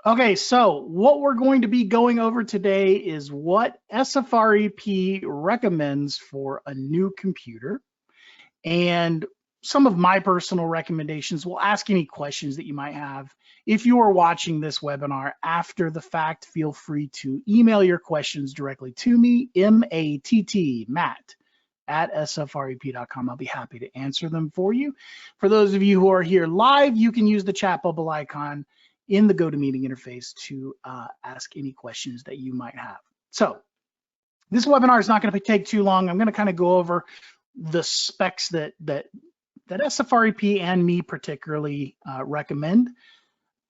Okay, so what we're going to be going over today is what SFREP recommends for a new computer and some of my personal recommendations. We'll ask any questions that you might have. If you are watching this webinar after the fact, feel free to email your questions directly to me, Matt at sfrep.com. I'll be happy to answer them for you. For those of you who are here live, you can use the chat bubble icon in the GoToMeeting interface to ask any questions that you might have. So this webinar is not going to take too long. I'm going to kind of go over the specs that SFREP and me particularly recommend.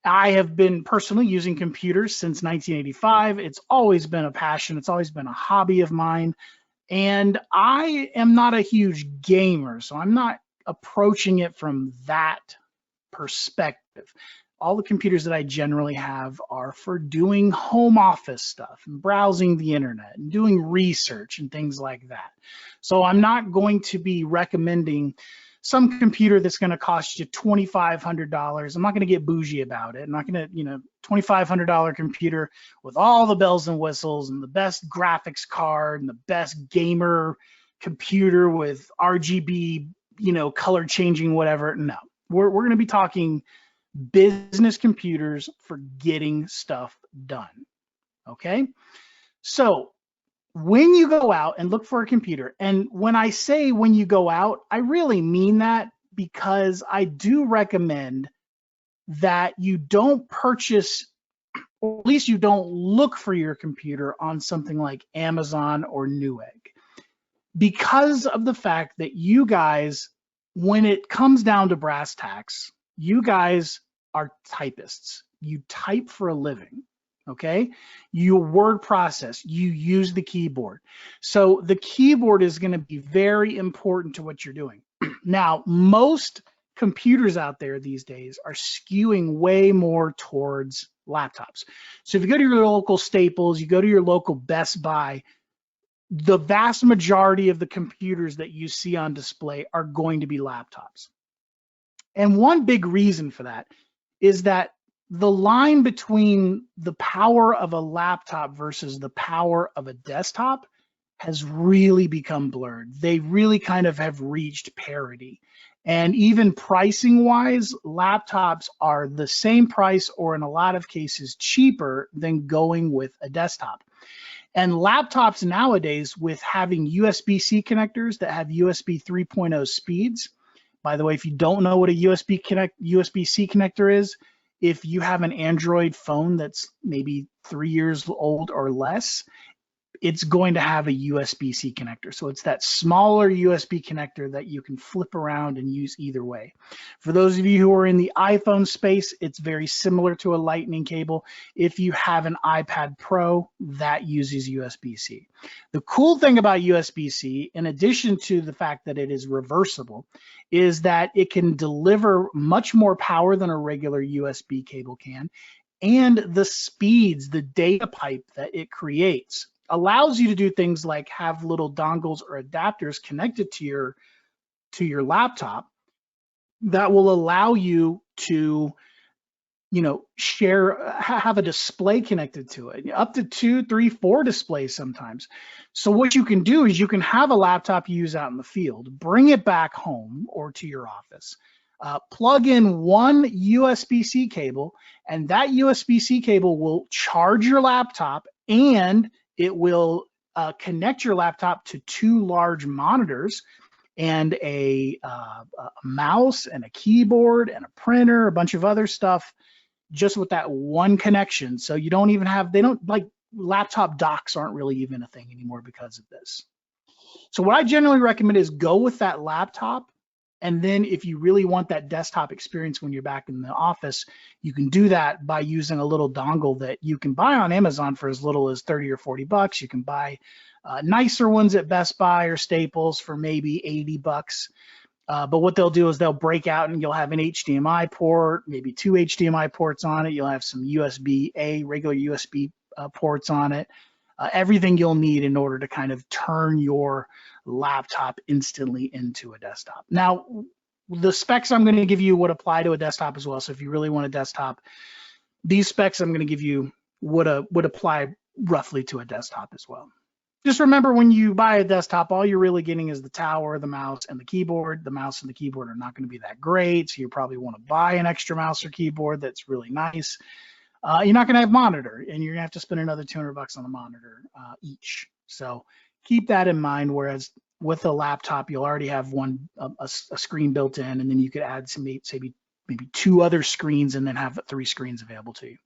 I have been personally using computers since 1985. It's always been a passion. It's always been a hobby of mine. And I am not a huge gamer, so I'm not approaching it from that perspective. All the computers that I generally have are for doing home office stuff and browsing the internet and doing research and things like that. So I'm not going to be recommending some computer that's going to cost you $2,500. I'm not going to get bougie about it. I'm not going to, $2,500 computer with all the bells and whistles and the best graphics card and the best gamer computer with RGB, color changing, whatever. No, we're going to be talking business computers for getting stuff done. Okay, so when you go out and look for a computer, and when I say when you go out, I really mean that, because I do recommend that you don't purchase, or at least you don't look for your computer on something like Amazon or Newegg, because of the fact that you guys, when it comes down to brass tacks, you guys are typists. You type for a living, okay? You word process, you use the keyboard. So the keyboard is going to be very important to what you're doing. Now, most computers out there these days are skewing way more towards laptops. So if you go to your local Staples, you go to your local Best Buy, the vast majority of the computers that you see on display are going to be laptops. And one big reason for that is that the line between the power of a laptop versus the power of a desktop has really become blurred. They really kind of have reached parity. And even pricing wise, laptops are the same price, or in a lot of cases cheaper, than going with a desktop. And laptops nowadays, with having USB-C connectors that have USB 3.0 speeds. By the way, if you don't know what a USB-C connector is, if you have an Android phone that's maybe 3 years old or less, it's going to have a USB-C connector. So it's that smaller USB connector that you can flip around and use either way. For those of you who are in the iPhone space, it's very similar to a lightning cable. If you have an iPad Pro, that uses USB-C. The cool thing about USB-C, in addition to the fact that it is reversible, is that it can deliver much more power than a regular USB cable can, and the speeds, the data pipe that it creates, allows you to do things like have little dongles or adapters connected to your laptop that will allow you to have a display connected to it, up to 2, 3, 4 displays sometimes. So what you can do is you can have a laptop you use out in the field, bring it back home or to your office, plug in one USB-C cable, and that USB-C cable will charge your laptop, and it will connect your laptop to 2 large monitors and a mouse and a keyboard and a printer, a bunch of other stuff, just with that one connection. So you don't even have, laptop docks aren't really even a thing anymore because of this. So what I generally recommend is go with that laptop. And then if you really want that desktop experience when you're back in the office, you can do that by using a little dongle that you can buy on Amazon for as little as 30 or 40 bucks. You can buy nicer ones at Best Buy or Staples for maybe 80 bucks. But what they'll do is they'll break out and you'll have an HDMI port, maybe 2 HDMI ports on it. You'll have some USB-A, regular USB ports on it. Everything you'll need in order to kind of turn your laptop instantly into a desktop. Now, the specs I'm going to give you would apply to a desktop as well. So if you really want a desktop, these specs I'm going to give you would apply roughly to a desktop as well. Just remember, when you buy a desktop, all you're really getting is the tower, the mouse, and the keyboard. The mouse and the keyboard are not going to be that great, so you probably want to buy an extra mouse or keyboard that's really nice. You're not going to have monitor, and you're going to have to spend another $200 on the monitor each. So keep that in mind, whereas with a laptop, you'll already have a screen built in, and then you could add some, maybe 2 other screens and then have 3 screens available to you.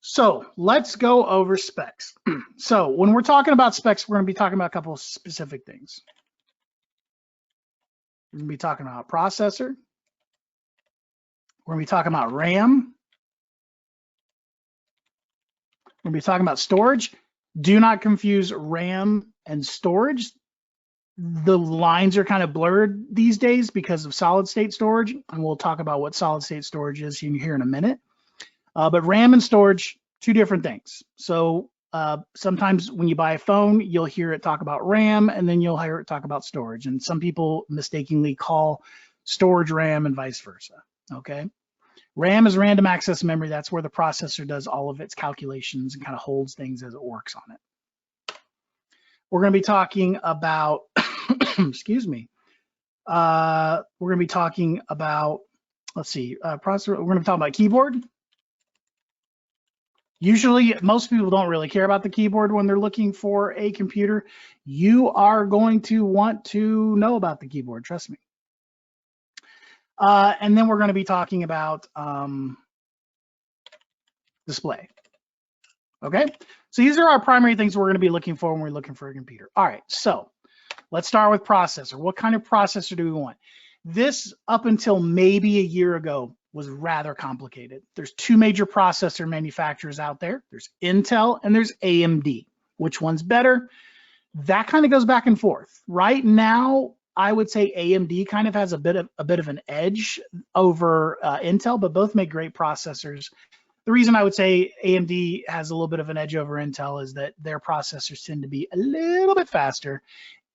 So let's go over specs. So when we're talking about specs, we're going to be talking about a couple of specific things. We're going to be talking about processor. We're going to be talking about RAM. We're going to be talking about storage. Do not confuse RAM and storage. The lines are kind of blurred these days because of solid state storage, and we'll talk about what solid state storage is here in a minute. But RAM and storage, 2 different things. So sometimes when you buy a phone, you'll hear it talk about RAM, and then you'll hear it talk about storage. And some people mistakenly call storage RAM and vice versa, okay? RAM is random access memory. That's where the processor does all of its calculations and kind of holds things as it works on it. We're going to be talking about, excuse me, we're going to be talking about, let's see, processor. We're going to be talking about keyboard. Usually, most people don't really care about the keyboard when they're looking for a computer. You are going to want to know about the keyboard, trust me. And then we're going to be talking about display. Okay, so these are our primary things we're going to be looking for when we're looking for a computer. All right, so let's start with processor. What kind of processor do we want? This, up until maybe a year ago, was rather complicated. There's 2 major processor manufacturers out there. There's Intel and there's AMD. Which one's better? That kind of goes back and forth. Right now, I would say AMD kind of has a bit of an edge over Intel, but both make great processors. The reason I would say AMD has a little bit of an edge over Intel is that their processors tend to be a little bit faster,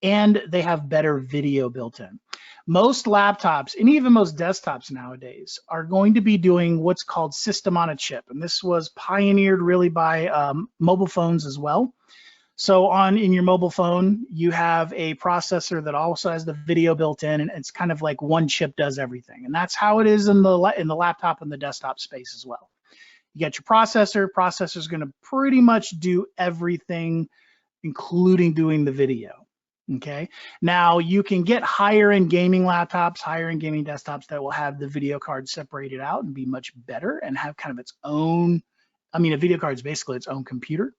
and they have better video built in. Most laptops, and even most desktops nowadays, are going to be doing what's called system on a chip. And this was pioneered really by mobile phones as well. So in your mobile phone, you have a processor that also has the video built in, and it's kind of like one chip does everything. And that's how it is in the laptop and the desktop space as well. You got your processor. Processor is going to pretty much do everything, including doing the video. Okay, now you can get higher end gaming laptops, higher end gaming desktops that will have the video card separated out and be much better and have kind of its own, I mean, a video card is basically its own computer,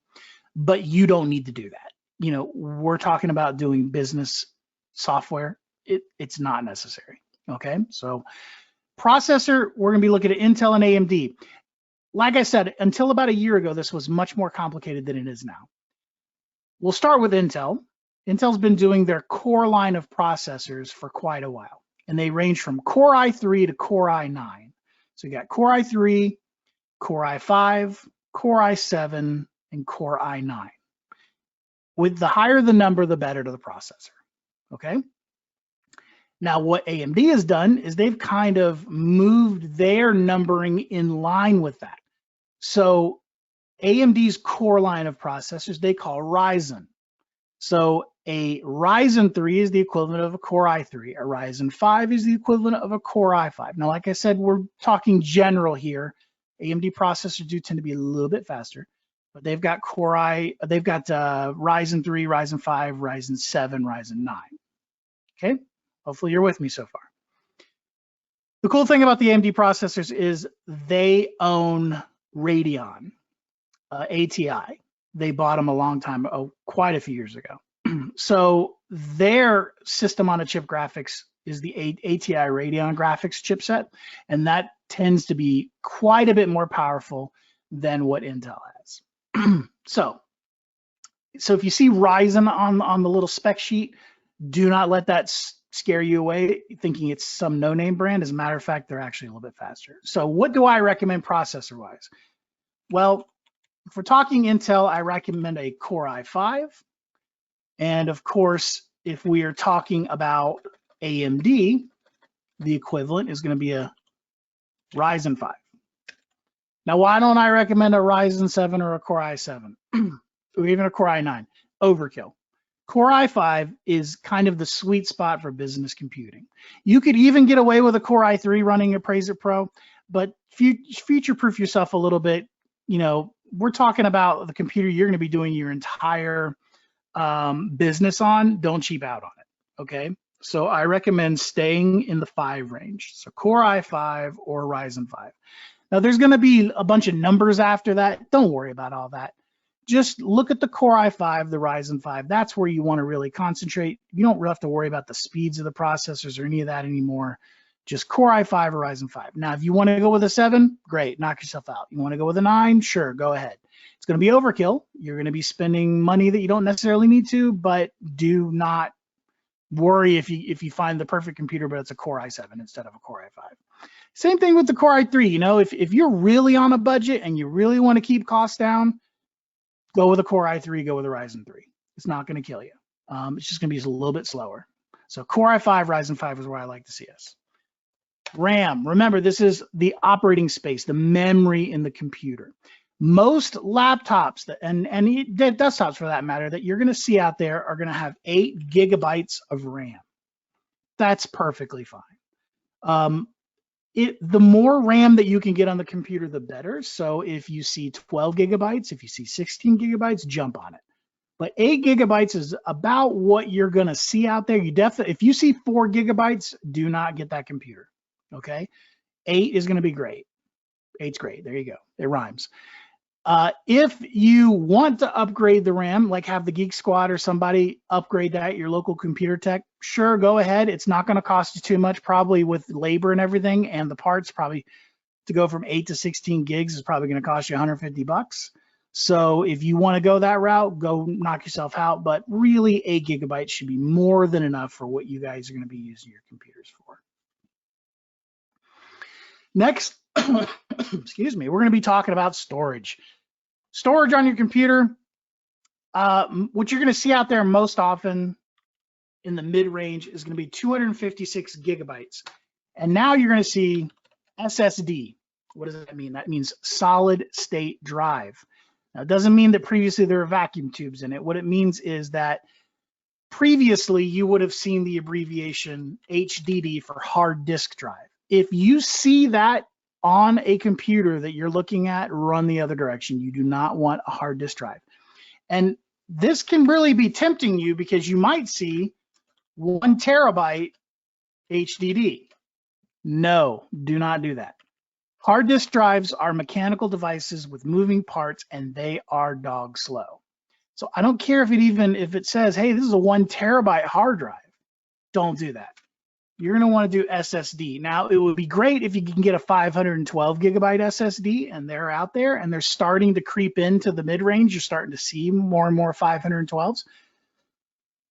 but you don't need to do that. You know, we're talking about doing business software. It's not necessary. Okay, so processor, we're going to be looking at Intel and AMD. Like I said, until about a year ago, this was much more complicated than it is now. We'll start with Intel. Intel's been doing their core line of processors for quite a while, and they range from Core i3 to Core i9. So you got Core i3, Core i5, Core i7, and Core i9. With the higher the number, the better to the processor, okay? Now, what AMD has done is they've kind of moved their numbering in line with that. So AMD's core line of processors, they call Ryzen. So a Ryzen 3 is the equivalent of a Core i3. A Ryzen 5 is the equivalent of a Core i5. Now, like I said, we're talking general here. AMD processors do tend to be a little bit faster, but they've got Ryzen 3, Ryzen 5, Ryzen 7, Ryzen 9. Okay, hopefully you're with me so far. The cool thing about the AMD processors is they own Radeon, ATI. They bought them a long time, quite a few years ago. So their system on a chip graphics is the ATI Radeon graphics chipset, and that tends to be quite a bit more powerful than what Intel has. So if you see Ryzen on the little spec sheet, do not let that scare you away thinking it's some no-name brand. As a matter of fact, they're actually a little bit faster. So what do I recommend processor-wise? Well, if we're talking Intel, I recommend a Core i5. And of course, if we are talking about AMD, the equivalent is going to be a Ryzen 5. Now, why don't I recommend a Ryzen 7 or a Core i7 or even a Core i9? Overkill. Core i5 is kind of the sweet spot for business computing. You could even get away with a Core i3 running Appraisal Pro, but future-proof yourself a little bit. You know, we're talking about the computer you're going to be doing your entire business on. Don't cheap out on it, okay? So I recommend staying in the 5 range. So Core i5 or Ryzen 5. Now there's going to be a bunch of numbers after that. Don't worry about all that. Just look at the Core i5, the Ryzen 5. That's where you want to really concentrate. You don't really have to worry about the speeds of the processors or any of that anymore. Just Core i5 or Ryzen 5. Now, if you want to go with a 7, great, knock yourself out. You want to go with a 9, sure, go ahead. It's going to be overkill. You're going to be spending money that you don't necessarily need to, but do not worry if you find the perfect computer, but it's a Core i7 instead of a Core i5. Same thing with the Core i3. You know, if you're really on a budget and you really want to keep costs down, go with a Core i3, go with a Ryzen 3. It's not going to kill you. It's just going to be a little bit slower. So Core i5, Ryzen 5 is where I like to see us. RAM, remember, this is the operating space, the memory in the computer. Most laptops and desktops for that matter that you're going to see out there are going to have 8 gigabytes of RAM. That's perfectly fine. The more RAM that you can get on the computer, the better. So if you see 12 gigabytes, if you see 16 gigabytes, jump on it. But 8 gigabytes is about what you're going to see out there. If you see 4 gigabytes, do not get that computer. Okay, 8 is going to be great. 8's great. There you go. It rhymes. If you want to upgrade the RAM, like have the Geek Squad or somebody upgrade that at your local computer tech, sure, go ahead. It's not going to cost you too much, probably with labor and everything, and the parts. Probably to go from 8 to 16 gigs is probably going to cost you $150. So if you want to go that route, go knock yourself out. But really, 8 gigabytes should be more than enough for what you guys are going to be using your computers for. Next, excuse me, we're going to be talking about storage. Storage on your computer, what you're going to see out there most often in the mid-range is going to be 256 gigabytes. And now you're going to see SSD. What does that mean? That means solid state drive. Now, it doesn't mean that previously there were vacuum tubes in it. What it means is that previously you would have seen the abbreviation HDD for hard disk drive. If you see that on a computer that you're looking at, run the other direction. You do not want a hard disk drive. And this can really be tempting you because you might see 1 terabyte HDD. No, do not do that. Hard disk drives are mechanical devices with moving parts, and they are dog slow. So I don't care if it says, hey, this is a 1 terabyte hard drive. Don't do that. You're going to want to do SSD. Now, it would be great if you can get a 512 gigabyte SSD, and they're out there, and they're starting to creep into the mid-range. You're starting to see more and more 512s.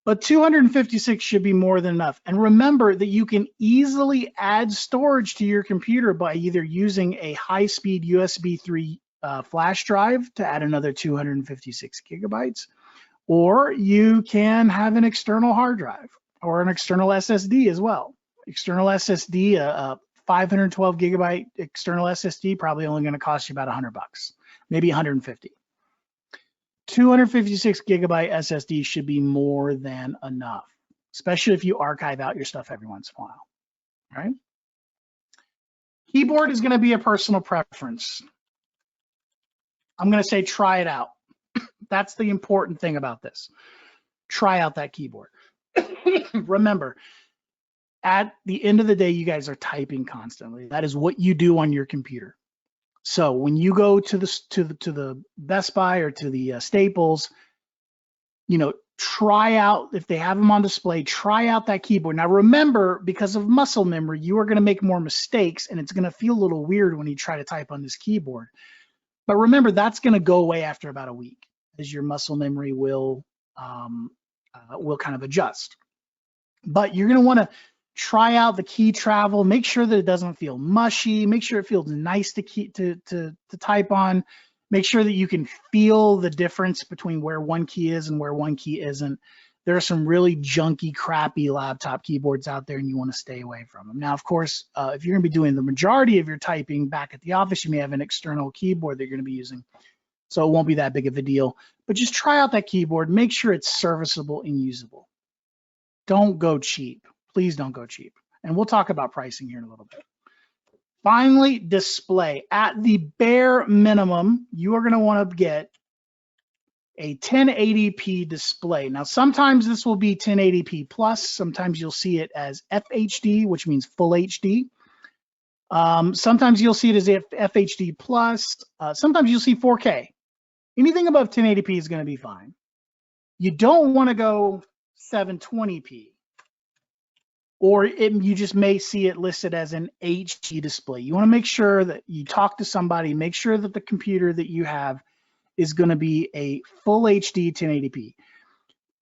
But 256 should be more than enough. And remember that you can easily add storage to your computer by either using a high-speed USB 3 flash drive to add another 256 gigabytes, or you can have an external hard drive or an external SSD as well. External SSD, a 512 gigabyte external SSD, probably only going to cost you about $100, maybe 150. 256 gigabyte SSD should be more than enough, especially if you archive out your stuff every once in a while. All right. Keyboard is going to be a personal preference. I'm going to say try it out. That's the important thing about this. Try out that keyboard. Remember, at the end of the day, you guys are typing constantly. That is what you do on your computer. So when you go to the Best Buy or to the Staples, you know, try out, if they have them on display, try out that keyboard. Now remember, because of muscle memory, you are going to make more mistakes, and it's going to feel a little weird when you try to type on this keyboard. But remember, that's going to go away after about a week, as your muscle memory will kind of adjust. But you're going to want to try out the key travel, make sure that it doesn't feel mushy, make sure it feels nice to type on, make sure that you can feel the difference between where one key is and where one key isn't. there are some really junky, crappy laptop keyboards out there and you want to stay away from them. Now, of course, if you're going to be doing the majority of your typing back at the office, you may have an external keyboard that you're going to be using. So it won't be that big of a deal, but just try out that keyboard, make sure it's serviceable and usable. Don't go cheap. Please don't go cheap. And we'll talk about pricing here in a little bit. Finally, display. At the bare minimum, you are going to want to get a 1080p display. Now, sometimes this will be 1080p plus. Sometimes you'll see it as FHD, which means full HD. Sometimes you'll see it as FHD plus. Sometimes you'll see 4K. Anything above 1080p is going to be fine. You don't want to go 720p, or you just may see it listed as an HD display. You want to make sure that you talk to somebody, make sure that the computer that you have is going to be a full HD 1080p.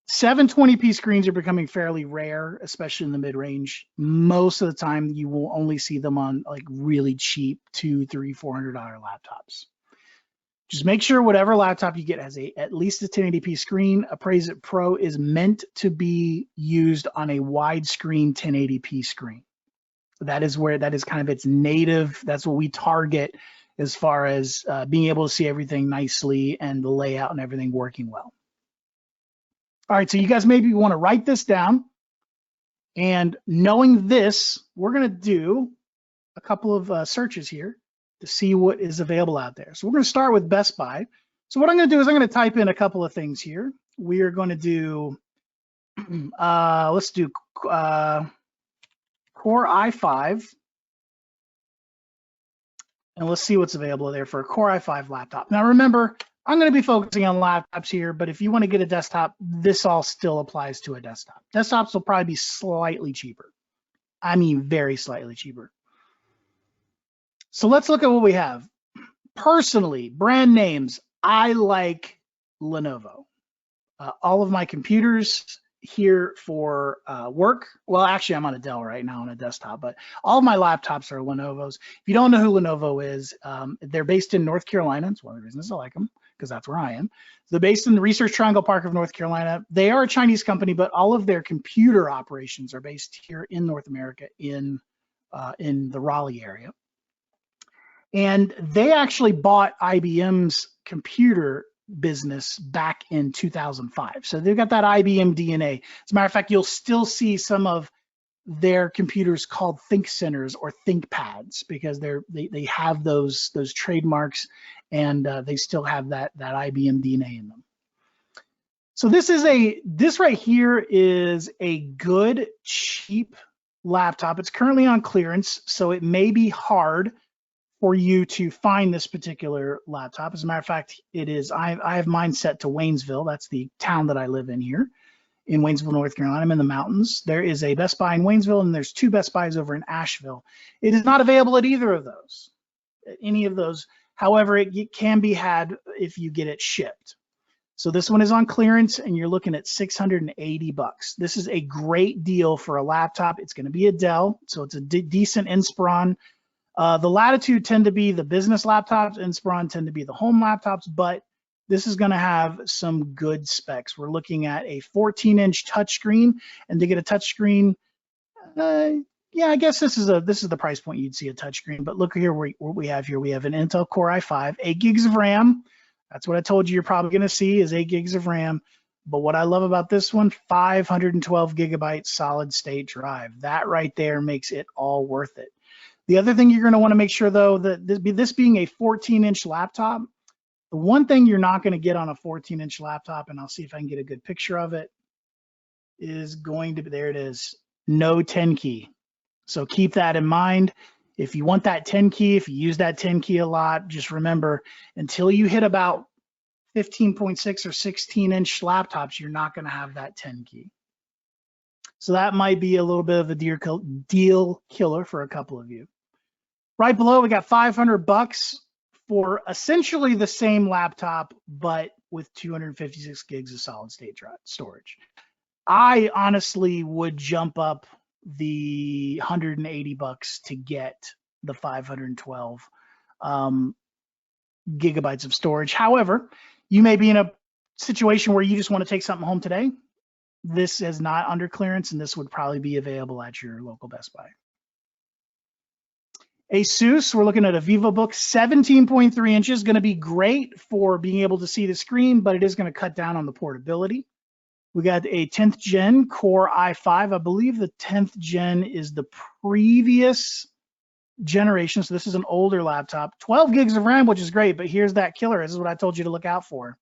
720p screens are becoming fairly rare, especially in the mid-range. Most of the time, you will only see them on like really cheap $200, $300, $400 laptops. Just make sure whatever laptop you get has at least a 1080p screen. Appraisal Pro is meant to be used on a widescreen 1080p screen. That is kind of its native. That's what we target as far as being able to see everything nicely and the layout and everything working well. All right, so you guys maybe want to write this down. And knowing this, we're going to do a couple of searches here to see what is available out there. So we're going to start with Best Buy. So what I'm going to do is I'm going to type in a couple of things here. We are going to do, let's do Core i5. And let's see what's available there for a Core i5 laptop. Now remember, I'm going to be focusing on laptops here, but if you want to get a desktop, this all still applies to a desktop. Desktops will probably be slightly cheaper. I mean, very slightly cheaper. So let's look at what we have. Personally, brand names, I like Lenovo. All of my computers here for work, well, actually I'm on a Dell right now on a desktop, but all of my laptops are Lenovo's. If you don't know who Lenovo is, they're based in North Carolina. It's one of the reasons I like them, because that's where I am. So they're based in the Research Triangle Park of North Carolina. They are a Chinese company, but all of their computer operations are based here in North America in the Raleigh area. And they actually bought IBM's computer business back in 2005. So they've got that IBM DNA. As a matter of fact, you'll still see some of their computers called Think Centers or ThinkPads because they have those trademarks, and they still have that IBM DNA in them. So this right here is a good cheap laptop. It's currently on clearance, so it may be hard for you to find this particular laptop. As a matter of fact, it is. I have mine set to Waynesville. That's the town that I live in here, in Waynesville, North Carolina. I'm in the mountains. There is a Best Buy in Waynesville, and there's 2 Best Buys over in Asheville. It is not available at either of those, any of those. However, it can be had if you get it shipped. So this one is on clearance, and you're looking at $680. This is a great deal for a laptop. It's going to be a Dell, so it's a decent Inspiron. The Latitude tend to be the business laptops, Inspiron tend to be the home laptops, but this is going to have some good specs. We're looking at a 14-inch touchscreen, and to get a touchscreen, yeah, I guess this is the price point you'd see a touchscreen. But look here, what we have here. We have an Intel Core i5, 8 gigs of RAM. That's what I told you you're probably going to see is 8 gigs of RAM. But what I love about this one, 512 gigabyte solid state drive. That right there makes it all worth it. The other thing you're going to want to make sure, though, that this being a 14-inch laptop, the one thing you're not going to get on a 14-inch laptop, and I'll see if I can get a good picture of it, is going to be, there it is, no 10 key. So keep that in mind. If you want that 10 key, if you use that 10 key a lot, just remember, until you hit about 15.6 or 16-inch laptops, you're not going to have that 10 key. So that might be a little bit of a deal killer for a couple of you. Right below, we got $500 for essentially the same laptop, but with 256 gigs of solid state storage. I honestly would jump up the $180 to get the 512 gigabytes of storage. However, you may be in a situation where you just want to take something home today. this is not under clearance, and this would probably be available at your local Best Buy. Asus, we're looking at a VivoBook 17.3 inches, going to be great for being able to see the screen, but it is going to cut down on the portability. We got a 10th gen Core i5. I believe the 10th gen is the previous generation, so this is an older laptop. 12 gigs of RAM, which is great, but here's that killer. This is what I told you to look out for.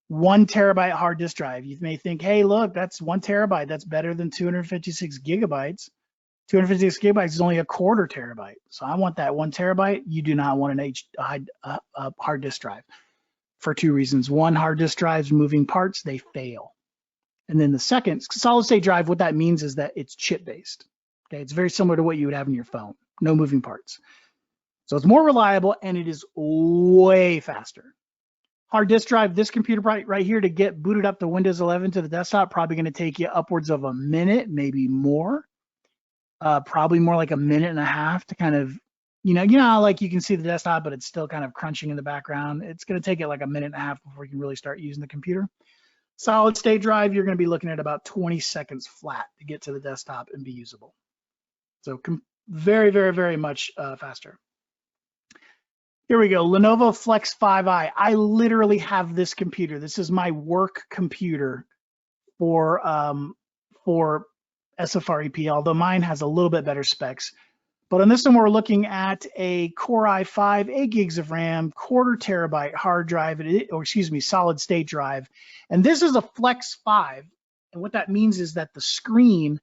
1 terabyte hard disk drive. You may think, hey, look, that's 1 terabyte. That's better than 256 gigabytes. 256 gigabytes is only a quarter terabyte. So I want that 1 terabyte. You do not want a hard disk drive for 2 reasons. One, hard disk drives, moving parts, they fail. And then the second, solid state drive, what that means is that it's chip based. Okay, it's very similar to what you would have in your phone, no moving parts. So it's more reliable and it is way faster. Hard disk drive, this computer right here to get booted up to Windows 11 to the desktop, probably going to take you upwards of a minute, maybe more. Probably more like a minute and a half to kind of, you know, like you can see the desktop, but it's still kind of crunching in the background. It's going to take it like a minute and a half before you can really start using the computer. Solid state drive, you're going to be looking at about 20 seconds flat to get to the desktop and be usable. So very, very, very much faster. Here we go, Lenovo Flex 5i. I literally have this computer. This is my work computer for SFR-EP, although mine has a little bit better specs. But on this one, we're looking at a Core i5, 8 gigs of RAM, quarter terabyte hard drive, or excuse me, solid state drive. And this is a Flex 5. And what that means is that the screen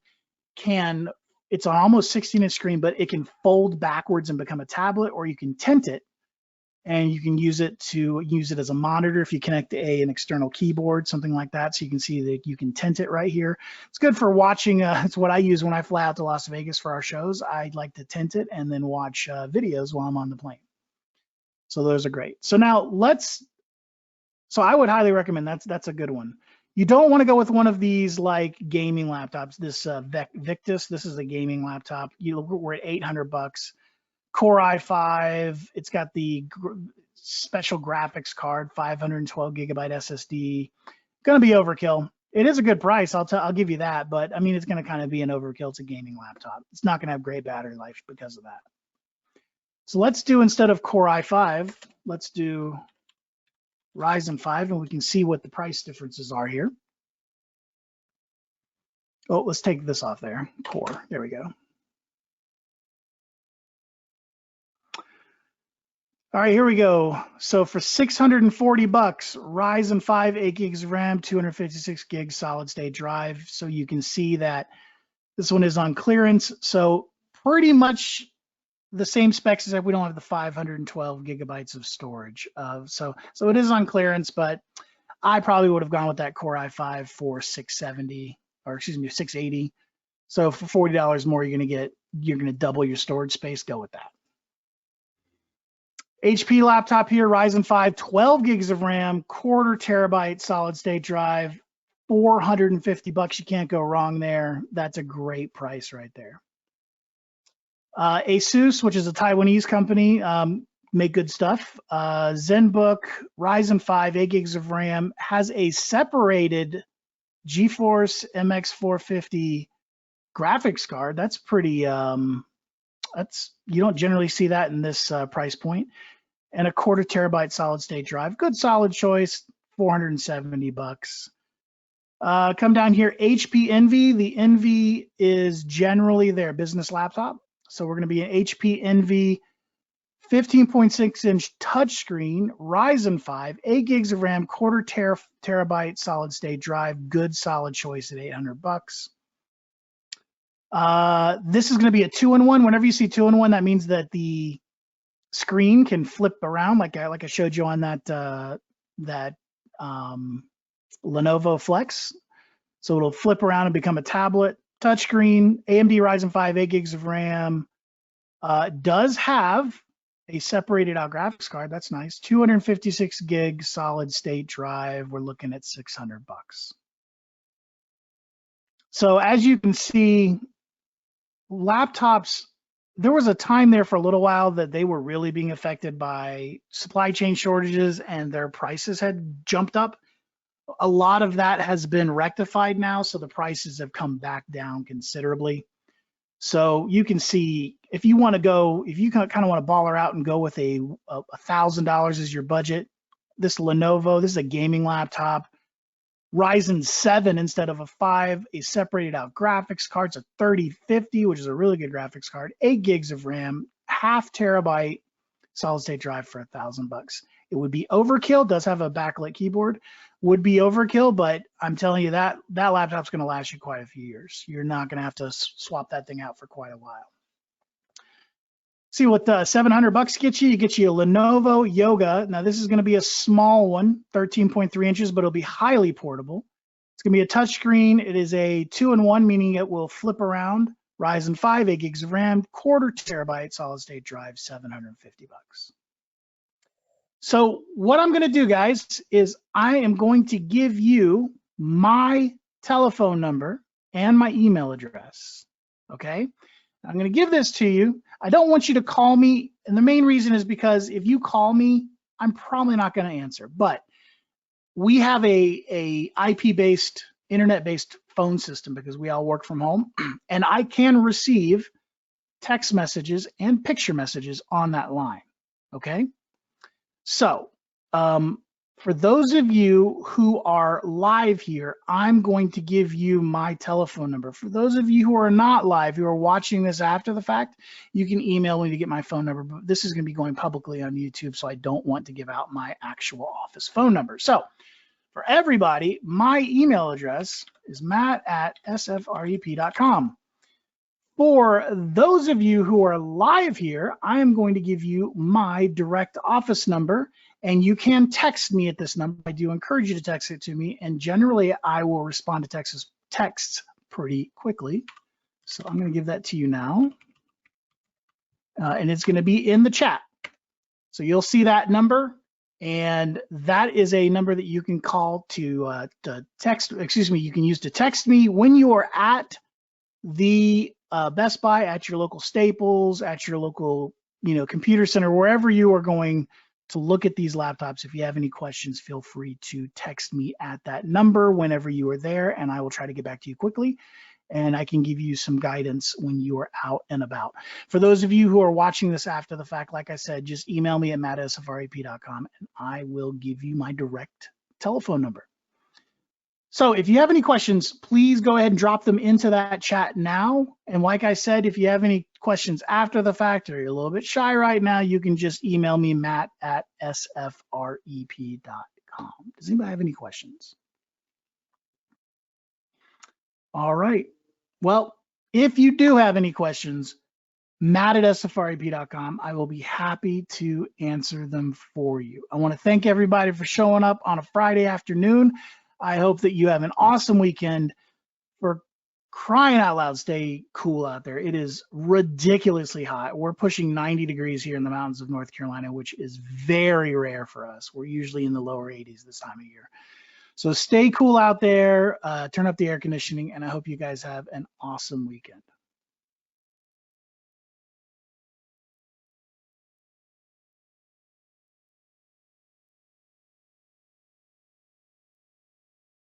can, it's an almost 16-inch screen, but it can fold backwards and become a tablet, or you can tint it. And you can use it as a monitor if you connect an external keyboard, something like that. So you can see that you can tint it right here. It's good for watching. It's what I use when I fly out to Las Vegas for our shows. I like to tint it and then watch videos while I'm on the plane. So those are great. So now so I would highly recommend that's a good one. You don't want to go with one of these like gaming laptops. This Victus, this is a gaming laptop. We're at $800. Core i5, it's got the special graphics card, 512 gigabyte SSD. Gonna be overkill. It is a good price, I'll give you that, but I mean, it's gonna kind of be an overkill. It's a gaming laptop. It's not gonna have great battery life because of that. So let's do, instead of Core i5, let's do Ryzen 5, and we can see what the price differences are here. Oh, let's take this off there, Core, there we go. All right, here we go. So for $640, Ryzen 5, 8 gigs of RAM, 256 gigs solid state drive. So you can see that this one is on clearance. So pretty much the same specs, except we don't have the 512 gigabytes of storage. So it is on clearance, but I probably would have gone with that Core i5 for $670, or excuse me, $680. So for $40 more, you're gonna double your storage space. Go with that. HP laptop here, Ryzen 5, 12 gigs of RAM, quarter terabyte solid state drive, $450. You can't go wrong there. That's a great price right there. Asus, which is a Taiwanese company, make good stuff. ZenBook, Ryzen 5, 8 gigs of RAM, has a separated GeForce MX 450 graphics card. That's pretty, you don't generally see that in this price point. And a quarter terabyte solid state drive. Good solid choice, $470. Come down here, HP Envy. The Envy is generally their business laptop. So we're gonna be an HP Envy 15.6-inch touchscreen, Ryzen 5, 8 gigs of RAM, quarter terabyte solid state drive. Good solid choice at $800. This is going to be a 2-in-1. Whenever you see 2-in-1, that means that the screen can flip around, like I showed you on that Lenovo Flex. So it'll flip around and become a tablet. Touchscreen, AMD Ryzen 5, 8 gigs of RAM. Does have a separated out graphics card. That's nice. 256 gig solid state drive. We're looking at $600. So as you can see, laptops, there was a time there for a little while that they were really being affected by supply chain shortages and their prices had jumped up. A lot of that has been rectified now, so the prices have come back down considerably. So you can see if you want to go, if you kind of want to baller out and go with a $1,000 as your budget, this Lenovo, this is a gaming laptop, Ryzen 7 instead of a 5, a separated out graphics card, it's a 3050, which is a really good graphics card, 8 gigs of RAM, half terabyte solid state drive for $1,000. It would be overkill, does have a backlit keyboard, would be overkill, but I'm telling you that laptop's going to last you quite a few years. You're not going to have to swap that thing out for quite a while. See what $700 gets you. It gets you a Lenovo Yoga. Now this is going to be a small one, 13.3 inches, but it'll be highly portable. It's going to be a touchscreen. It is a 2-in-1, meaning it will flip around. Ryzen 5, 8 gigs of RAM, quarter terabyte solid state drive, $750. So what I'm going to do, guys, is I am going to give you my telephone number and my email address. Okay, I'm going to give this to you. I don't want you to call me, and the main reason is because if you call me, I'm probably not going to answer. But we have a IP-based, internet-based phone system because we all work from home, and I can receive text messages and picture messages on that line. Okay. So for those of you who are live here, I'm going to give you my telephone number. For those of you who are not live, who are watching this after the fact, you can email me to get my phone number, but this is going to be going publicly on YouTube, so I don't want to give out my actual office phone number. So for everybody, my email address is matt@sfrep.com. For those of you who are live here, I am going to give you my direct office number, and you can text me at this number. I do encourage you to text it to me, and generally I will respond to texts pretty quickly. So I'm going to give that to you now, and it's going to be in the chat. So you'll see that number, and that is a number that you can call to text. Excuse me, you can use to text me when you are at the Best Buy, at your local Staples, at your local, computer center, wherever you are going to look at these laptops. If you have any questions, feel free to text me at that number whenever you are there, and I will try to get back to you quickly, and I can give you some guidance when you are out and about. For those of you who are watching this after the fact, like I said, just email me at matt@sfrep.com, and I will give you my direct telephone number. So if you have any questions, please go ahead and drop them into that chat now. And like I said, if you have any questions after the fact or you're a little bit shy right now, you can just email me, matt@sfrep.com. Does anybody have any questions? All right. Well, if you do have any questions, matt@sfrep.com. I will be happy to answer them for you. I want to thank everybody for showing up on a Friday afternoon. I hope that you have an awesome weekend. For crying out loud, stay cool out there. It is ridiculously hot. We're pushing 90 degrees here in the mountains of North Carolina, which is very rare for us. We're usually in the lower 80s this time of year. So stay cool out there, turn up the air conditioning, and I hope you guys have an awesome weekend.